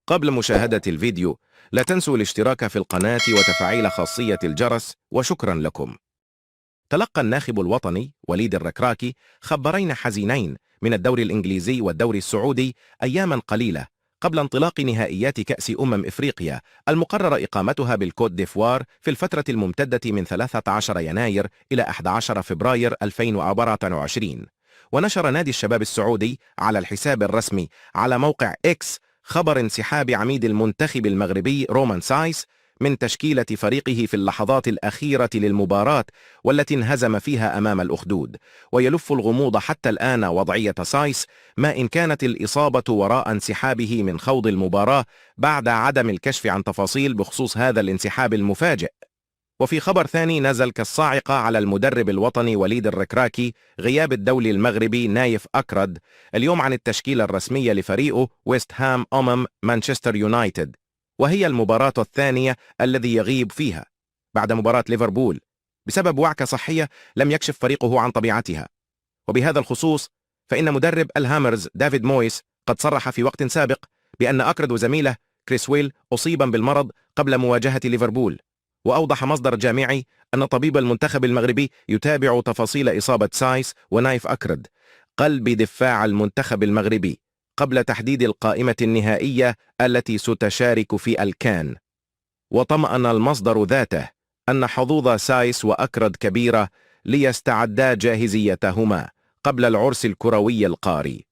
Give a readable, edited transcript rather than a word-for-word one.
قبل مشاهدة الفيديو لا تنسوا الاشتراك في القناة وتفعيل خاصية الجرس، وشكرا لكم. تلقى الناخب الوطني وليد الركراكي خبرين حزينين من الدوري الإنجليزي والدوري السعودي أياما قليلة قبل انطلاق نهائيات كأس إفريقيا المقرر إقامتها بالكوت ديفوار في الفترة الممتدة من 13 يناير إلى 11 فبراير 2024. ونشر نادي الشباب السعودي على الحساب الرسمي على موقع إكس خبر انسحاب عميد المنتخب المغربي رومان سايس من تشكيلة فريقه في اللحظات الأخيرة للمباراة والتي انهزم فيها أمام الأخدود. ويلف الغموض حتى الآن وضعية سايس، ما إن كانت الإصابة وراء انسحابه من خوض المباراة بعد عدم الكشف عن تفاصيل بخصوص هذا الانسحاب المفاجئ. وفي خبر ثاني نزل كالصاعقة على المدرب الوطني وليد الركراكي غياب الدولي المغربي نايف أكرد اليوم عن التشكيلة الرسمية لفريقه ويست هام مانشستر يونايتد، وهي المباراة الثانية الذي يغيب فيها بعد مباراة ليفربول بسبب وعكة صحية لم يكشف فريقه عن طبيعتها. وبهذا الخصوص فإن مدرب الهامرز دافيد مويس قد صرح في وقت سابق بأن أكرد وزميله كريس ويل أصيبا بالمرض قبل مواجهة ليفربول. وأوضح مصدر جامعي أن طبيب المنتخب المغربي يتابع تفاصيل إصابة سايس ونايف أكرد قلب دفاع المنتخب المغربي قبل تحديد القائمة النهائية التي ستشارك في الكان. وطمأن المصدر ذاته أن حظوظ سايس وأكرد كبيرة ليستعدا جاهزيتهما قبل العرس الكروي القاري.